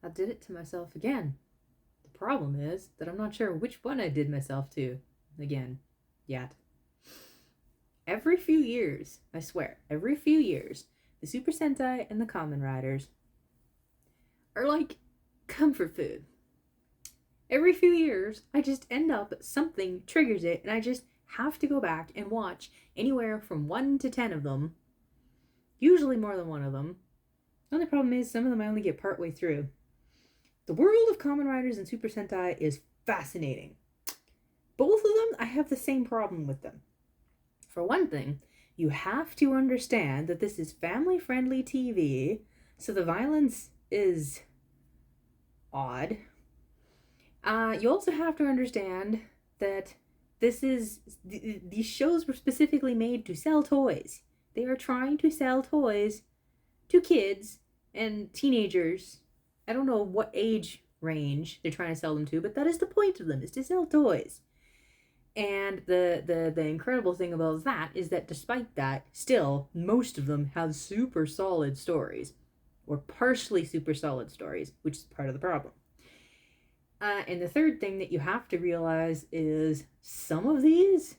I did it to myself again. The problem is that I'm not sure which one I did myself to again yet. Every few years, I swear, every few years, the Super Sentai and the Kamen Riders are like comfort food. Every few years, I just end up, something triggers it, and I just have to go back and watch anywhere from 1 to 10 of them, usually more than one of them. The only problem is some of them I only get partway through. The world of Kamen Riders and Super Sentai is fascinating. Both of them, I have the same problem with them. For one thing, you have to understand that this is family-friendly TV, so the violence is odd. You also have to understand that these shows were specifically made to sell toys. They are trying to sell toys to kids and teenagers. I don't know what age range they're trying to sell them to, but that is the point of them, is to sell toys. And the incredible thing about that is that despite that, still, most of them have super solid stories. Or partially super solid stories, which is part of the problem. And the third thing that you have to realize is some of these,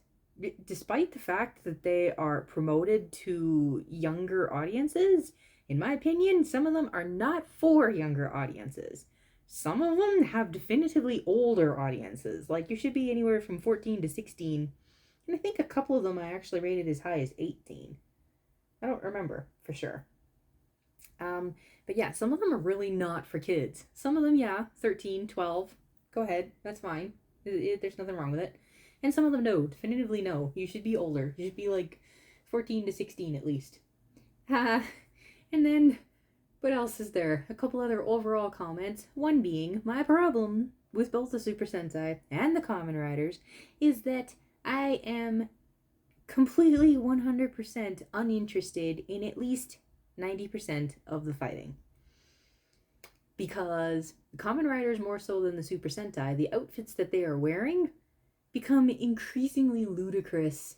despite the fact that they are promoted to younger audiences, in my opinion, some of them are not for younger audiences. Some of them have definitively older audiences. Like, you should be anywhere from 14 to 16. And I think a couple of them I actually rated as high as 18. I don't remember for sure. But yeah, some of them are really not for kids. Some of them, yeah, 13, 12. Go ahead. That's fine. There's nothing wrong with it. And some of them, no. Definitively no. You should be older. You should be like 14 to 16 at least. And then, what else is there? A couple other overall comments. One being, my problem with both the Super Sentai and the Kamen Riders is that I am completely 100% uninterested in at least 90% of the fighting. Because the Kamen Riders, more so than the Super Sentai, the outfits that they are wearing become increasingly ludicrous.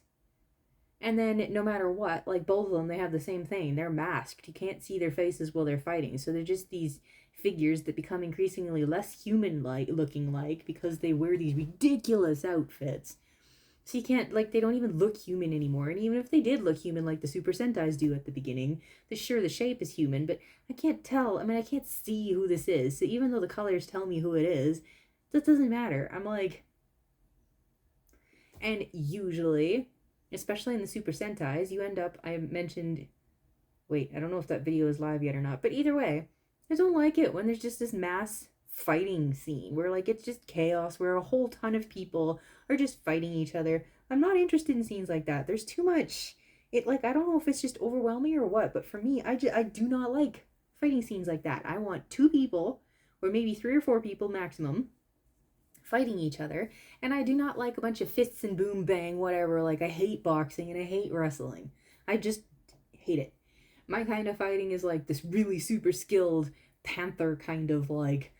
And then no matter what, like both of them, they have the same thing. They're masked. You can't see their faces while they're fighting. So they're just these figures that become increasingly less human-like looking like because they wear these ridiculous outfits. So you can't, like, they don't even look human anymore. And even if they did look human like the Super Sentais do at the beginning, the shape is human, but I can't tell. I mean, I can't see who this is. So even though the colors tell me who it is, that doesn't matter. I'm like... And usually, especially in the Super Sentais, you end up, I mentioned... Wait, I don't know if that video is live yet or not, but either way, I don't like it when there's just this mass fighting scene where, like, it's just chaos, where a whole ton of people are just fighting each other. I'm not interested in scenes like that. There's too much. It, like, I don't know if it's just overwhelming or what, but for me, I do not like fighting scenes like that. I want 2 people, or maybe 3 or 4 people maximum, fighting each other, and I do not like a bunch of fists and boom bang whatever. Like, I hate boxing and I hate wrestling. I just hate it. My kind of fighting is like this really super skilled panther kind of, like,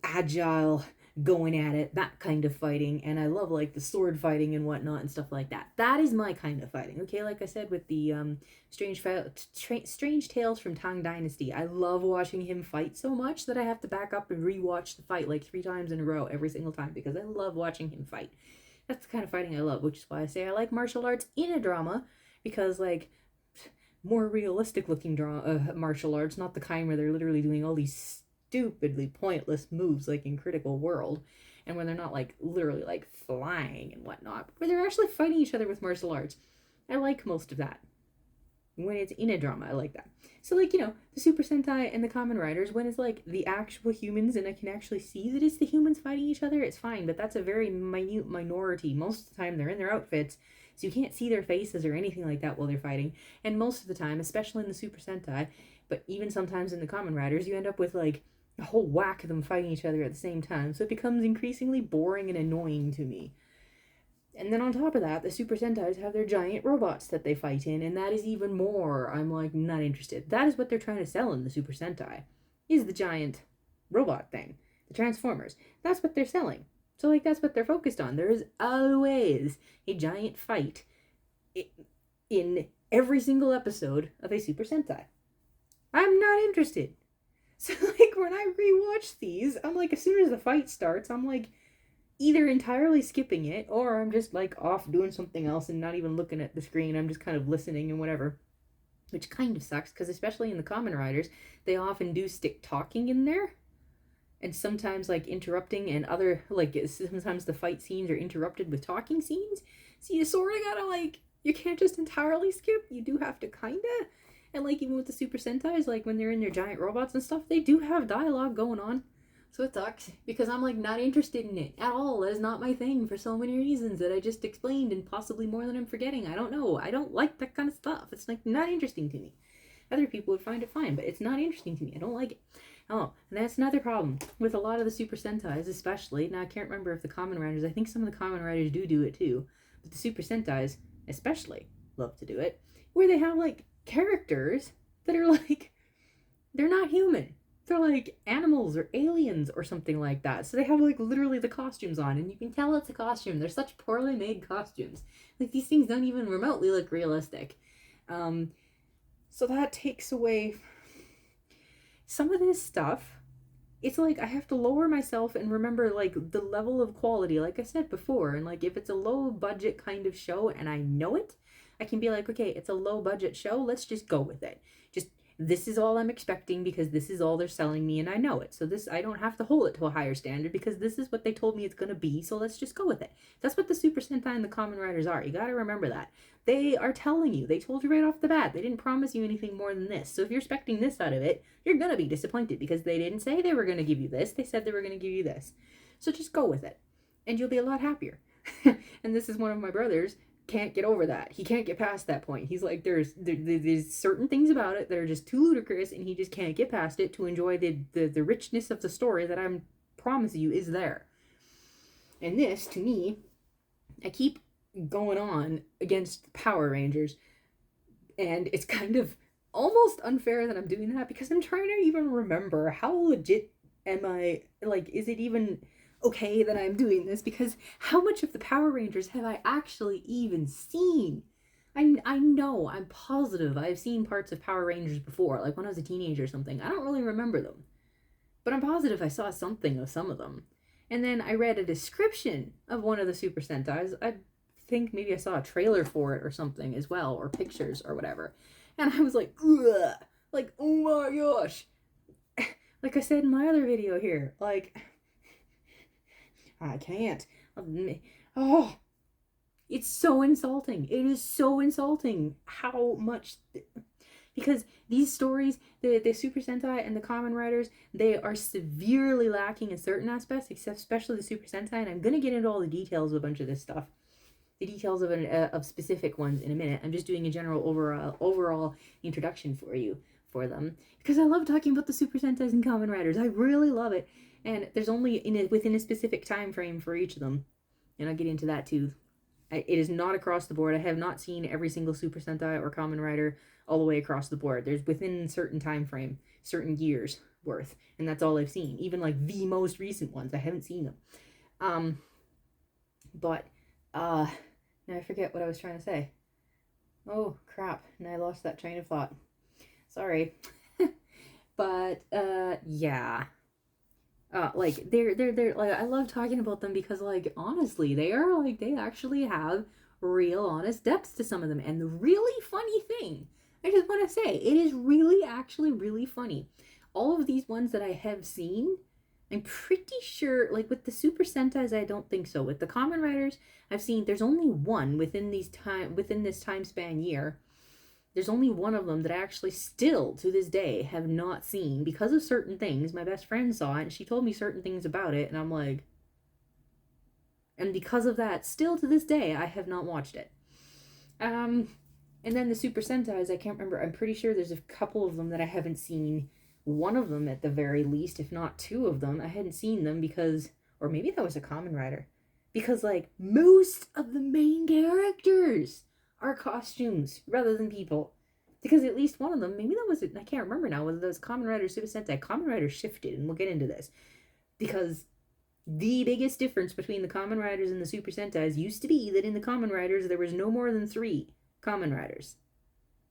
agile, going at it, that kind of fighting. And I love, like, the sword fighting and whatnot and stuff like that. That is my kind of fighting. Okay, like I said with the Strange Tales from Tang Dynasty, I love watching him fight so much that I have to back up and rewatch the fight like 3 times in a row every single time because I love watching him fight. That's the kind of fighting I love, which is why I say I like martial arts in a drama, because, like, more realistic looking martial arts, not the kind where they're literally doing all these stupidly pointless moves like in Critical World, and when they're not, like, literally, like, flying and whatnot, but where they're actually fighting each other with martial arts. I like most of that. When it's in a drama, I like that. So, like, you know, the Super Sentai and the Kamen Riders, when it's, like, the actual humans and I can actually see that it's the humans fighting each other, it's fine, but that's a very minute minority. Most of the time, they're in their outfits, so you can't see their faces or anything like that while they're fighting. And most of the time, especially in the Super Sentai, but even sometimes in the Kamen Riders, you end up with, like, a whole whack of them fighting each other at the same time, so it becomes increasingly boring and annoying to me. And then on top of that, the Super Sentais have their giant robots that they fight in, and that is even more, I'm, like, not interested. That is what they're trying to sell in the Super Sentai, is the giant robot thing, the Transformers. That's what they're selling. So, like, that's what they're focused on. There is always a giant fight in every single episode of a Super Sentai. I'm not interested. So, like, when I rewatch these, I'm like, as soon as the fight starts, I'm like, either entirely skipping it, or I'm just, like, off doing something else and not even looking at the screen. I'm just kind of listening and whatever. Which kind of sucks, because especially in the Kamen Riders, they often do stick talking in there. And sometimes, like, interrupting, and other, like, sometimes the fight scenes are interrupted with talking scenes. So you sort of gotta, like, you can't just entirely skip. You do have to kinda. And, like, even with the Super Sentais, like, when they're in their giant robots and stuff, they do have dialogue going on. So it sucks, because I'm, like, not interested in it at all. That is not my thing for so many reasons that I just explained, and possibly more than I'm forgetting. I don't know. I don't like that kind of stuff. It's, like, not interesting to me. Other people would find it fine, but it's not interesting to me. I don't like it. Oh, and that's another problem with a lot of the Super Sentais, especially. Now, I can't remember if the Kamen Riders, I think some of the Kamen Riders do it too, but the Super Sentais, especially, love to do it, where they have, like, characters that are, like, they're not human. They're, like, animals or aliens or something like that. So they have, like, literally the costumes on, and you can tell it's a costume. They're such poorly made costumes. Like, these things don't even remotely look realistic. So that takes away some of this stuff. It's like I have to lower myself and remember, like, the level of quality, like I said before. And, like, if it's a low budget kind of show and I know it, I can be like, okay, it's a low budget show, let's just go with it. Just, this is all I'm expecting because this is all they're selling me and I know it. So this, I don't have to hold it to a higher standard because this is what they told me it's going to be, so let's just go with it. That's what the Super Sentai and the Kamen Riders are. You got to remember that. They are telling you. They told you right off the bat. They didn't promise you anything more than this. So if you're expecting this out of it, you're going to be disappointed because they didn't say they were going to give you this. They said they were going to give you this. So just go with it and you'll be a lot happier. And this is one of my brothers can't get over that. He can't get past that point. He's like, there's certain things about it that are just too ludicrous, and he just can't get past it to enjoy the richness of the story that I'm promise you is there. And this, to me, I keep going on against Power Rangers, and it's kind of almost unfair that I'm doing that because I'm trying to even remember how legit am I, like, is it even okay that I'm doing this, because how much of the Power Rangers have I actually even seen? I know, I'm positive I've seen parts of Power Rangers before, like when I was a teenager or something. I don't really remember them, but I'm positive I saw something of some of them. And then I read a description of one of the Super Sentais. I think maybe I saw a trailer for it or something as well, or pictures or whatever. And I was like, ugh, like, oh my gosh. Like I said in my other video here, like, I can't. Oh, it's so insulting. It is so insulting how much. Because these stories, the Super Sentai and the Kamen Riders, they are severely lacking in certain aspects, except especially the Super Sentai. And I'm going to get into all the details of a bunch of this stuff. The details of specific ones in a minute. I'm just doing a general overall introduction for them. Because I love talking about the Super Sentais and Kamen Riders. I really love it. And there's only within a specific time frame for each of them. And I'll get into that too. It is not across the board. I have not seen every single Super Sentai or Kamen Rider all the way across the board. There's within a certain time frame, certain years worth, and that's all I've seen. Even like the most recent ones, I haven't seen them. But now I forget what I was trying to say. Oh crap! And I lost that train of thought. Sorry. But yeah. Like they're like, I love talking about them because, like, honestly, they are, like, they actually have real honest depths to some of them. And the really funny thing, I just want to say, it is really actually really funny. All of these ones that I have seen, I'm pretty sure, like with the Super Sentais, I don't think so. With the Kamen Riders, I've seen there's only one within this time span year. There's only one of them that I actually still, to this day, have not seen because of certain things. My best friend saw it, and she told me certain things about it, and I'm like... And because of that, still to this day, I have not watched it. And then the Super Sentais, I can't remember. I'm pretty sure there's a couple of them that I haven't seen. One of them, at the very least, if not two of them. I hadn't seen them because... Or maybe that was a Kamen Rider. Because, like, most of the main characters are costumes rather than people. Because at least one of them, maybe that was it, I can't remember now whether that was Kamen Rider or Super Sentai. Kamen Rider shifted, and we'll get into this. Because the biggest difference between the Kamen Riders and the Super Sentais used to be that in the Kamen Riders there was no more than 3 Kamen Riders.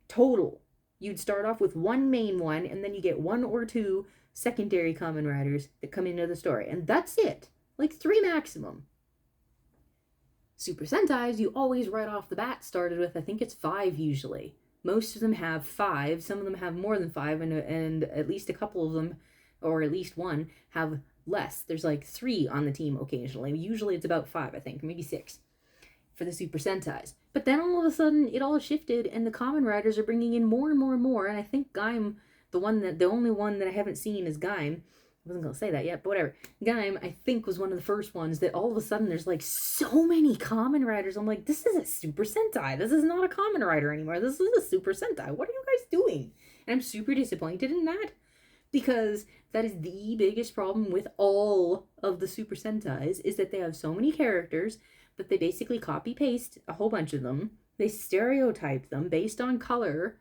Total. You'd start off with one main one, and then you get one or two secondary Kamen Riders that come into the story. And that's it. Like 3 maximum. Super Sentais, you always right off the bat started with, I think it's 5 usually. Most of them have 5. Some of them have more than 5, and at least a couple of them, or at least one, have less. There's like 3 on the team occasionally. Usually it's about 5, I think, maybe 6 for the Super Sentais. But then all of a sudden it all shifted, and the Kamen Riders are bringing in more and more and more. And I think Gaim, the only one that I haven't seen is Gaim. I wasn't gonna say that yet, but whatever. Gaim, I think, was one of the first ones that all of a sudden there's like so many Kamen Riders. I'm like, this is a Super Sentai. This is not a Kamen Rider anymore. This is a Super Sentai. What are you guys doing? And I'm super disappointed in that, because that is the biggest problem with all of the Super Sentais, is that they have so many characters, but they basically copy paste a whole bunch of them. They stereotype them based on color,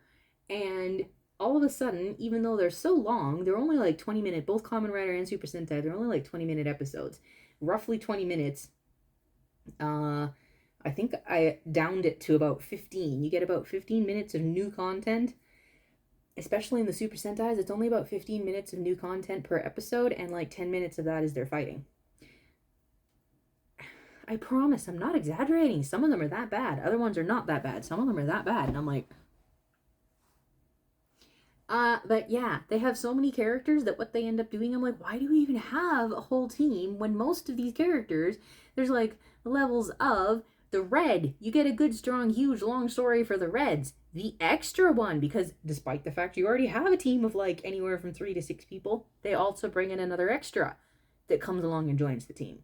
and all of a sudden, even though they're so long, they're only like 20-minute, both Kamen Rider and Super Sentai, they're only like 20-minute episodes. Roughly 20 minutes. I think I downed it to about 15. You get about 15 minutes of new content. Especially in the Super Sentais, it's only about 15 minutes of new content per episode, and like 10 minutes of that is their fighting. I promise, I'm not exaggerating. Some of them are that bad. Other ones are not that bad. Some of them are that bad. And I'm like... but yeah, they have so many characters that what they end up doing, I'm like, why do we even have a whole team when most of these characters, there's like levels of the red. You get a good, strong, huge, long story for the reds. The extra one, because despite the fact you already have a team of like anywhere from 3 to 6 people, they also bring in another extra that comes along and joins the team.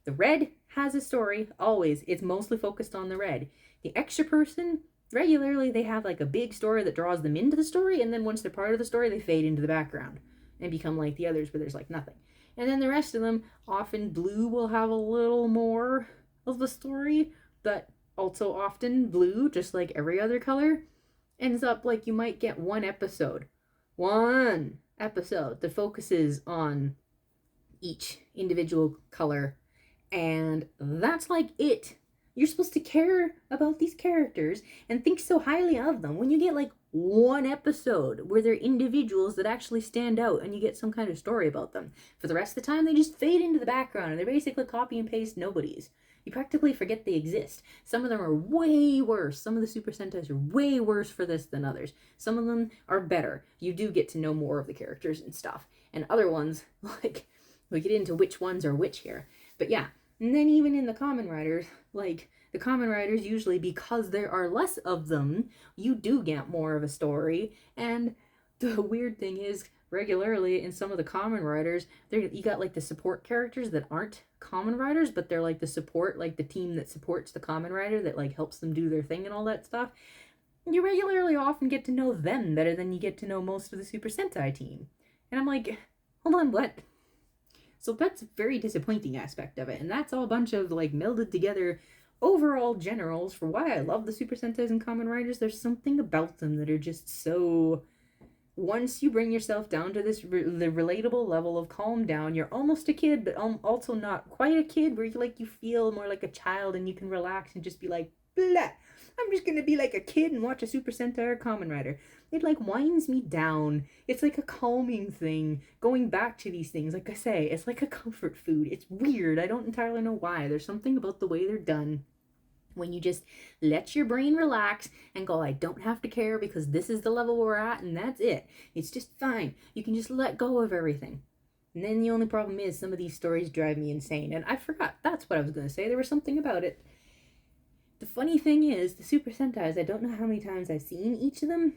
The red has a story, always. It's mostly focused on the red. The extra person, regularly they have like a big story that draws them into the story, and then once they're part of the story, they fade into the background and become like the others where there's like nothing. And then the rest of them, often blue will have a little more of the story, but also often blue, just like every other color, ends up like you might get one episode that focuses on each individual color, and that's like it. You're supposed to care about these characters and think so highly of them when you get like one episode where they're individuals that actually stand out and you get some kind of story about them. For the rest of the time, they just fade into the background and they're basically copy and paste nobodies. You practically forget they exist. Some of them are way worse. Some of the Super Sentais are way worse for this than others. Some of them are better. You do get to know more of the characters and stuff. And other ones, like, we get into which ones are which here. But yeah, and then even in the Kamen Riders, like, the Kamen Riders usually, because there are less of them, you do get more of a story. And the weird thing is, regularly in some of the Kamen Riders, you got like the support characters that aren't Kamen Riders, but they're like the support, like the team that supports the Kamen Rider that like helps them do their thing and all that stuff. You regularly often get to know them better than you get to know most of the Super Sentai team. And I'm like, hold on, what? So that's a very disappointing aspect of it. And that's all a bunch of like melded together overall generals for why I love the Super Sentais and Kamen Riders. There's something about them that are just so... Once you bring yourself down to this the relatable level of calm down, you're almost a kid, but also not quite a kid, where you feel more like a child and you can relax and just be like, blah, I'm just gonna be like a kid and watch a Super Sentai or Kamen Rider. It like winds me down. It's like a calming thing. Going back to these things, like I say, it's like a comfort food. It's weird. I don't entirely know why. There's something about the way they're done. When you just let your brain relax and go, I don't have to care because this is the level we're at and that's it. It's just fine. You can just let go of everything. And then the only problem is some of these stories drive me insane. And I forgot. That's what I was going to say. There was something about it. The funny thing is, the Super Sentais, I don't know how many times I've seen each of them.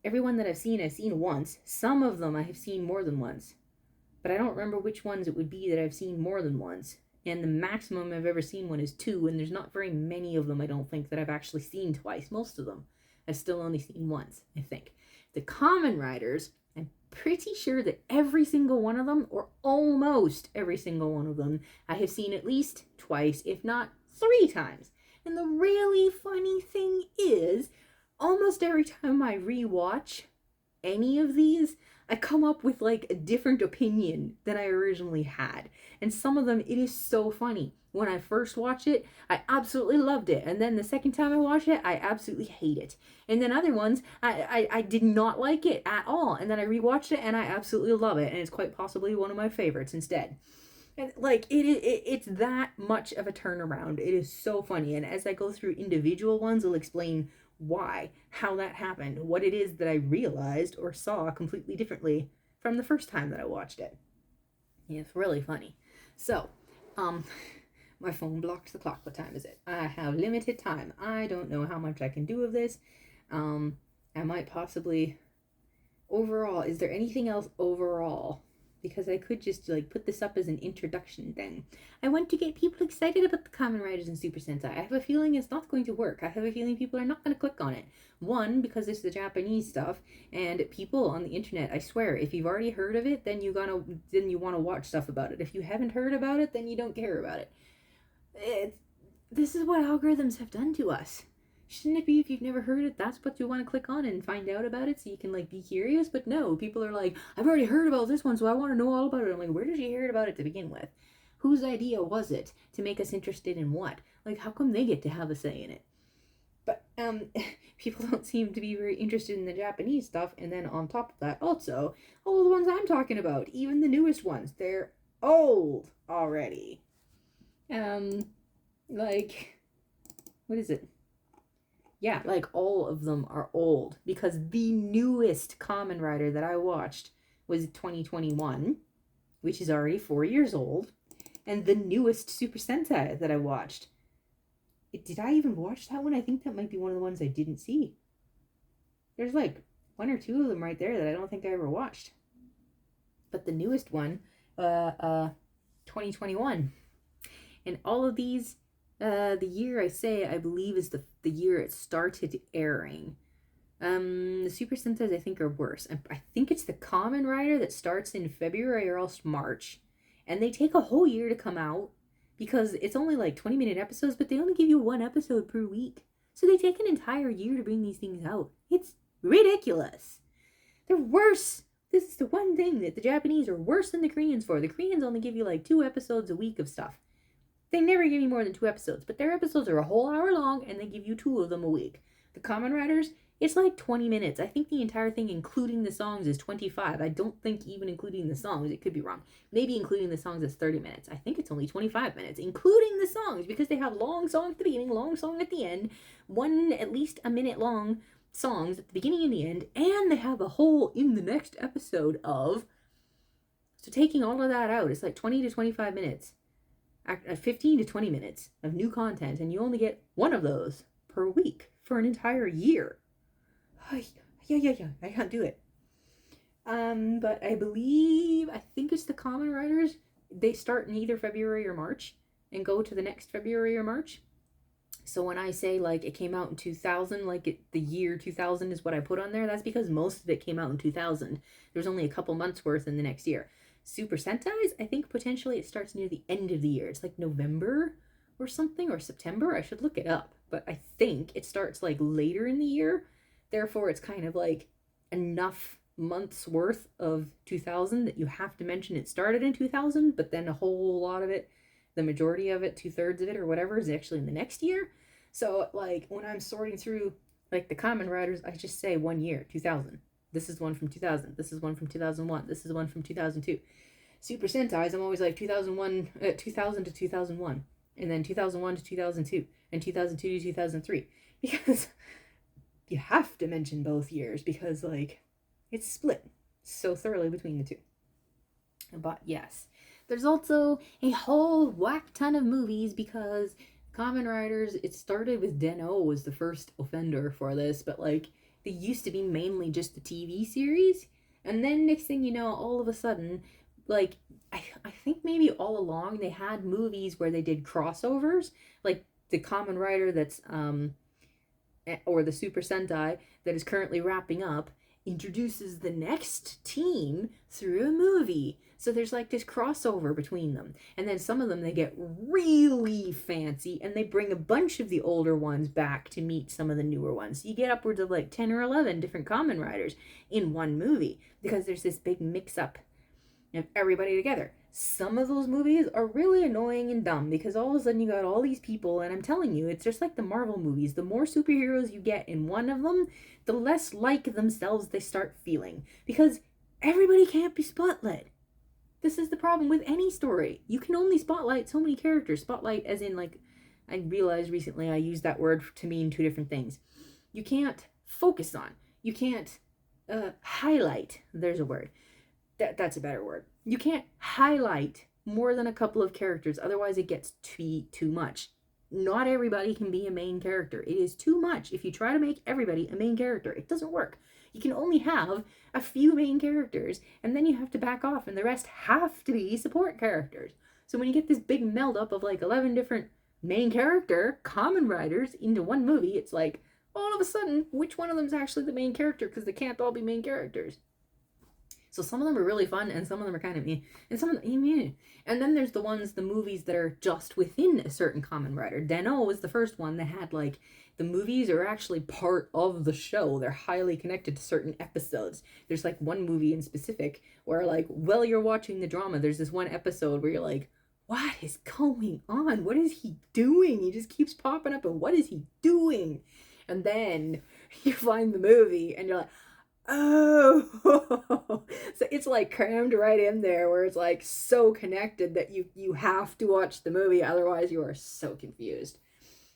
Every one that I've seen once. Some of them I have seen more than once. But I don't remember which ones it would be that I've seen more than once. And the maximum I've ever seen one is 2, and there's not very many of them, I don't think, that I've actually seen twice. Most of them I've still only seen once, I think. The Kamen Riders, I'm pretty sure that every single one of them, or almost every single one of them, I have seen at least twice, if not 3 times. And the really funny thing is, almost every time I rewatch any of these, I come up with like a different opinion than I originally had. And some of them, it is so funny. When I first watched it, I absolutely loved it. And then the second time I watched it, I absolutely hate it. And then other ones, I did not like it at all. And then I rewatched it and I absolutely love it. And it's quite possibly one of my favorites instead. And like it's that much of a turnaround. It is so funny. And as I go through individual ones, I'll explain why, how that happened, what it is that I realized or saw completely differently from the first time that I watched it. Yeah, it's really funny. So, my phone blocks the clock. What time is it? I have limited time. I don't know how much I can do of this. I might possibly overall. Is there anything else overall? Because I could just like put this up as an introduction thing. I want to get people excited about the Kamen Riders and Super Sentai. I have a feeling it's not going to work. I have a feeling people are not going to click on it. One, because it's the Japanese stuff, and people on the internet, I swear, if you've already heard of it, then you want to watch stuff about it. If you haven't heard about it, then you don't care about it. This is what algorithms have done to us. Shouldn't it be if you've never heard it, that's what you want to click on and find out about it so you can like be curious? But no, people are like, I've already heard about this one, so I want to know all about it. I'm like, where did you hear about it to begin with? Whose idea was it to make us interested in what? Like, how come they get to have a say in it? But people don't seem to be very interested in the Japanese stuff. And then on top of that, also, all the ones I'm talking about, even the newest ones, they're old already. Like, what is it? Yeah, like all of them are old because the newest Kamen Rider that I watched was 2021, which is already 4 years old, and the newest Super Sentai that I watched. Did I even watch that one? I think that might be one of the ones I didn't see. There's like one or two of them right there that I don't think I ever watched. But the newest one, 2021. And all of these, the year I believe is the year it started airing. The Super Sentais I think are worse. I think it's the Kamen Rider that starts in February or else March. And they take a whole year to come out because it's only like 20-minute episodes, but they only give you one episode per week. So they take an entire year to bring these things out. It's ridiculous. They're worse. This is the one thing that the Japanese are worse than the Koreans for. The Koreans only give you like 2 episodes a week of stuff. They never give you more than 2 episodes, but their episodes are a whole hour long and they give you 2 of them a week. The Kamen Riders, it's like 20 minutes. I think the entire thing, including the songs, is 25. I don't think even including the songs, it could be wrong. Maybe including the songs is 30 minutes. I think it's only 25 minutes, including the songs, because they have long songs at the beginning, long song at the end, one at least a minute long songs at the beginning and the end, and they have a whole in the next episode of. So taking all of that out, it's like 20 to 25 minutes. 15 to 20 minutes of new content, and you only get one of those per week for an entire year. Yeah, I can't do it. But I think it's the Kamen Riders. They start in either February or March and go to the next February or March. So when I say like it came out in 2000, like the year 2000 is what I put on there, that's because most of it came out in 2000. There's only a couple months worth in the next year. Super Sentais, I think potentially it starts near the end of the year. It's like November or something, or September. I should look it up. But I think it starts like later in the year. Therefore, it's kind of like enough months worth of 2000 that you have to mention it started in 2000, but then a whole lot of it, the majority of it, 2/3 of it or whatever, is actually in the next year. So like when I'm sorting through like the Kamen Riders, I just say 1 year, 2000. This is one from 2000. This is one from 2001. This is one from 2002. Super Sentais, I'm always like 2000 to 2001. And then 2001 to 2002. And 2002 to 2003. Because you have to mention both years. Because, like, it's split so thoroughly between the two. But, yes. There's also a whole whack ton of movies because Kamen Riders, it started with Den-O was the first offender for this. But, like, they used to be mainly just the TV series, and then next thing you know, all of a sudden, like, I think maybe all along they had movies where they did crossovers, like the Kamen Rider that's, or the Super Sentai that is currently wrapping up, introduces the next team through a movie. So there's like this crossover between them. And then some of them, they get really fancy and they bring a bunch of the older ones back to meet some of the newer ones. You get upwards of like 10 or 11 different Kamen Riders in one movie because there's this big mix up of everybody together. Some of those movies are really annoying and dumb because all of a sudden you got all these people, and I'm telling you, it's just like the Marvel movies. The more superheroes you get in one of them, the less like themselves they start feeling because everybody can't be spotlight. This is the problem with any story. You can only spotlight so many characters. Spotlight as in, like, I realized recently I used that word to mean two different things. You can't focus on. You can't highlight. There's a word. That's a better word. You can't highlight more than a couple of characters. Otherwise, it gets too much. Not everybody can be a main character. It is too much. If you try to make everybody a main character, it doesn't work. You can only have a few main characters, and then you have to back off, and the rest have to be support characters. So when you get this big meld up of like 11 different main character Kamen Riders into one movie, it's like, all of a sudden, which one of them is actually the main character? Because they can't all be main characters. So some of them are really fun, and some of them are kind of meh, and some of them, meh. And then there's the movies that are just within a certain Kamen Rider. Den-O was the first one that had like, the movies are actually part of the show. They're highly connected to certain episodes. There's like one movie in specific where like, while you're watching the drama, there's this one episode where you're like, what is going on? What is he doing? He just keeps popping up, and what is he doing? And then you find the movie, and you're like, oh. So it's like crammed right in there where it's like so connected that you have to watch the movie, otherwise you are so confused.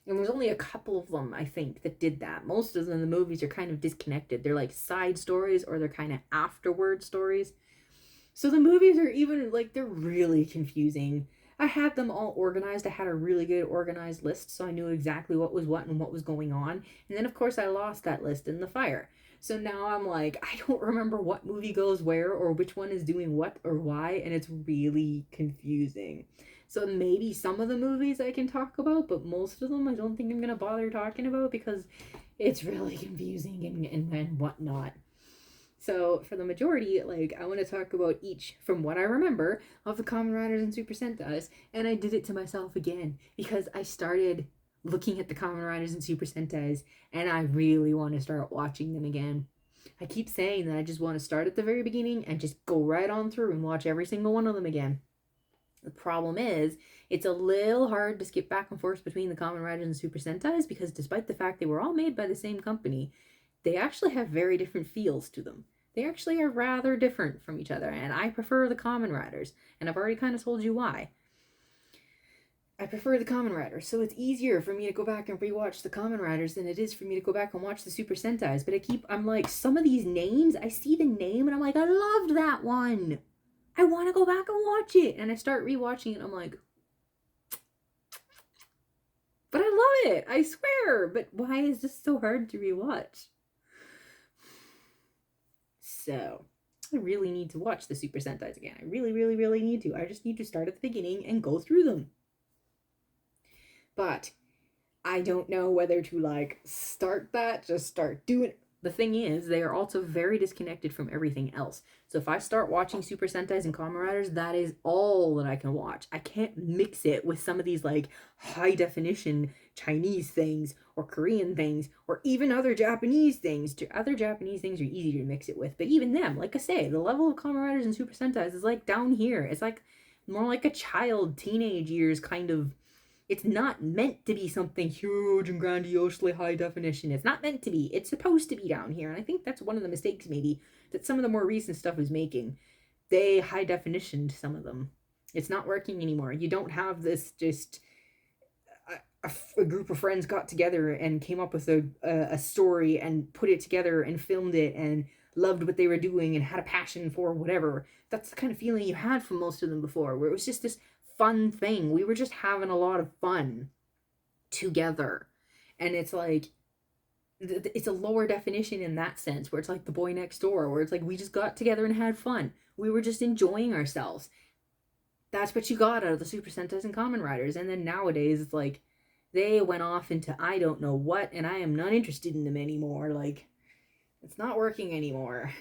And there's only a couple of them, I think, that did that. Most of them, the movies are kind of disconnected. They're like side stories, or they're kind of afterward stories. So the movies are even like, they're really confusing. I had them all organized. I had a really good organized list, so I knew exactly what was what and what was going on. And then of course I lost that list in the fire. So now I'm like, I don't remember what movie goes where or which one is doing what or why, and it's really confusing. So maybe some of the movies I can talk about, but most of them I don't think I'm going to bother talking about because it's really confusing and whatnot. So for the majority, like, I want to talk about each, from what I remember, of the Kamen Riders and Super Sentais, and I did it to myself again because I started looking at the Kamen Riders and Super Sentais, and I really want to start watching them again. I keep saying that I just want to start at the very beginning and just go right on through and watch every single one of them again. The problem is, it's a little hard to skip back and forth between the Kamen Riders and Super Sentais because despite the fact they were all made by the same company, they actually have very different feels to them. They actually are rather different from each other, and I prefer the Kamen Riders, and I've already kind of told you why. I prefer the Kamen Riders, so it's easier for me to go back and rewatch the Kamen Riders than it is for me to go back and watch the Super Sentais. But I'm like, some of these names, I see the name and I'm like, I loved that one. I want to go back and watch it. And I start rewatching it and I'm like, but I love it, I swear. But why is this so hard to rewatch? So, I really need to watch the Super Sentais again. I really, really, really need to. I just need to start at the beginning and go through them. But I don't know whether to like start that, just start doing it. The thing is, they are also very disconnected from everything else. So if I start watching Super Sentais and Kamen Riders, that is all that I can watch. I can't mix it with some of these like high definition Chinese things or Korean things or even other Japanese things. Other Japanese things are easy to mix it with, but even them, like I say, the level of Kamen Riders and Super Sentais is like down here. It's like more like a child, teenage years kind of. It's not meant to be something huge and grandiosely high definition. It's not meant to be. It's supposed to be down here. And I think that's one of the mistakes, maybe, that some of the more recent stuff is making. They high definitioned some of them. It's not working anymore. You don't have this just a group of friends got together and came up with a story and put it together and filmed it and loved what they were doing and had a passion for whatever. That's the kind of feeling you had from most of them before, where it was just this fun thing. We were just having a lot of fun together. And it's like, it's a lower definition in that sense, where it's like The Boy Next Door, where it's like we just got together and had fun. We were just enjoying ourselves. That's what you got out of the Super Sentais and Kamen Riders. And then nowadays, it's like, they went off into I don't know what, and I am not interested in them anymore. Like, it's not working anymore.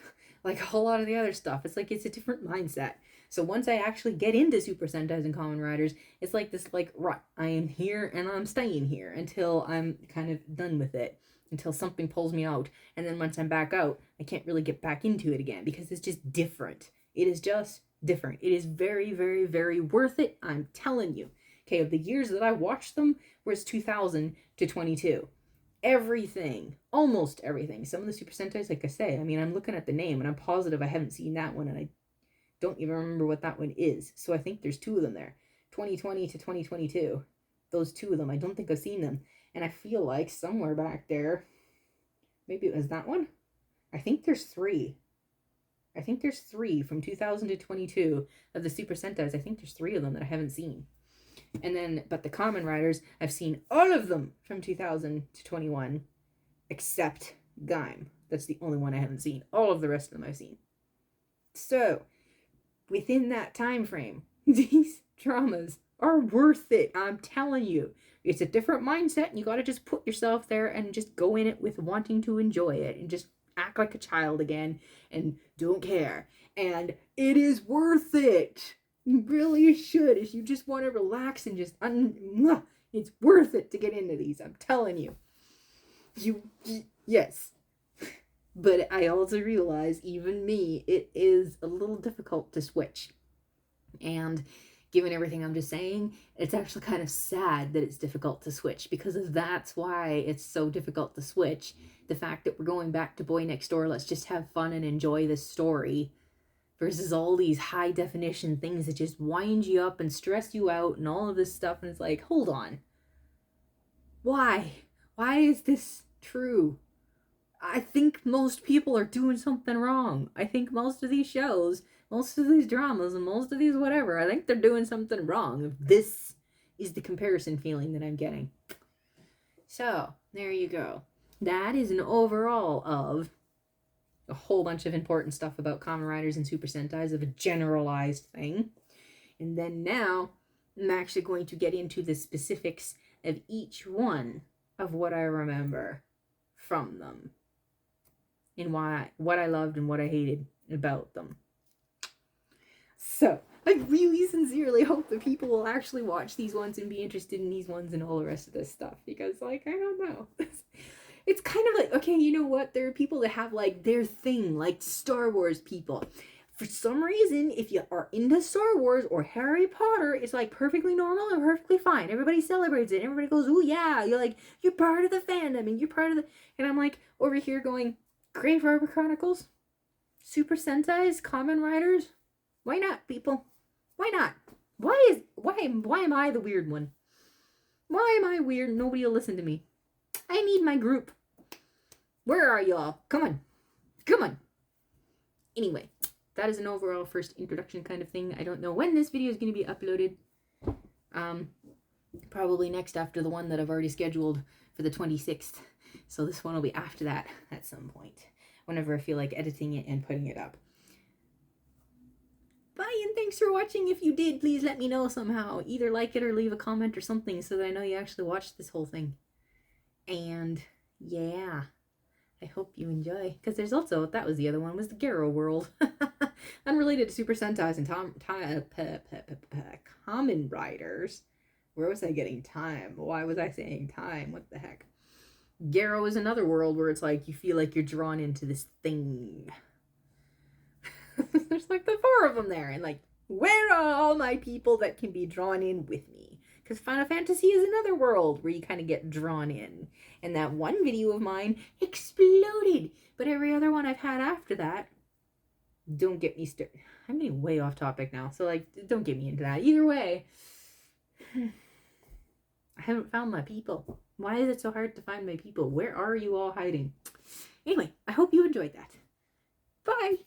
like a whole lot of the other stuff. It's like it's a different mindset. So once I actually get into Super Sentais and Kamen Riders, it's like this like rut. I am here and I'm staying here until I'm kind of done with it, until something pulls me out. And then once I'm back out, I can't really get back into it again because it's just different. It is just different. It is very, very, very worth it. I'm telling you. Okay, of the years that I watched them was 2000 to 22. Everything, almost everything. Some of the Super Sentais, like I say, I mean, I'm looking at the name and I'm positive I haven't seen that one, and I don't even remember what that one is. So I think there's two of them there, 2020 to 2022. Those two of them, I don't think I've seen them. And I feel like somewhere back there, maybe it was that one. I think there's three. I think there's three from 2000 to 22 of the Super Sentais. I think there's three of them that I haven't seen. And then, but the Kamen Riders, I've seen all of them from 2000 to 21, except Gaim. That's the only one I haven't seen. All of the rest of them I've seen. So, within that time frame, these dramas are worth it. I'm telling you. It's a different mindset, and you got to just put yourself there and just go in it with wanting to enjoy it and just act like a child again and don't care. And it is worth it. You really should. If you just want to relax and just it's worth it to get into these. I'm telling you. Yes. But I also realize, even me, it is a little difficult to switch. And given everything I'm just saying, it's actually kind of sad that it's difficult to switch, because that's why it's so difficult to switch. The fact that we're going back to Boy Next Door, let's just have fun and enjoy this story, versus all these high definition things that just wind you up and stress you out and all of this stuff. And it's like, hold on. Why? Why is this true? I think most people are doing something wrong. I think most of these shows, most of these dramas, and most of these whatever, I think they're doing something wrong. If this is the comparison feeling that I'm getting. So, there you go. That is an overall of a whole bunch of important stuff about Kamen Riders and Super Sentais, of a generalized thing. And then now, I'm actually going to get into the specifics of each one of what I remember from them, and what I loved and what I hated about them. So, I really sincerely hope that people will actually watch these ones and be interested in these ones and all the rest of this stuff, because, like, I don't know. It's kind of like, okay, you know what? There are people that have, like, their thing, like Star Wars people. For some reason, if you are into Star Wars or Harry Potter, it's, like, perfectly normal and perfectly fine. Everybody celebrates it. Everybody goes, ooh, yeah. You're like, you're part of the fandom, and you're part of the... And I'm, like, over here going, Grave Arbor Chronicles? Super Sentais? Kamen Riders? Why not, people? Why not? Why am I the weird one? Why am I weird? Nobody will listen to me. I need my group. Where are y'all? Come on. Come on. Anyway, that is an overall first introduction kind of thing. I don't know when this video is going to be uploaded. Probably next after the one that I've already scheduled for the 26th. So this one will be after that at some point, whenever I feel like editing it and putting it up. Bye, and thanks for watching. If you did, please let me know somehow. Either like it or leave a comment or something so that I know you actually watched this whole thing. And yeah, I hope you enjoy. Because there's also, that was the other one, was the Garo World. Unrelated to Super Sentais and Kamen Riders. Where was I getting time? Why was I saying time? What the heck? Garo is another world where it's like you feel like you're drawn into this thing. There's like the 4 of them there, and like, where are all my people that can be drawn in with me? Because Final Fantasy is another world where you kind of get drawn in. And that one video of mine exploded. But every other one I've had after that, don't get me started. I'm getting way off topic now, so like, don't get me into that. Either way, I haven't found my people. Why is it so hard to find my people? Where are you all hiding? Anyway, I hope you enjoyed that. Bye!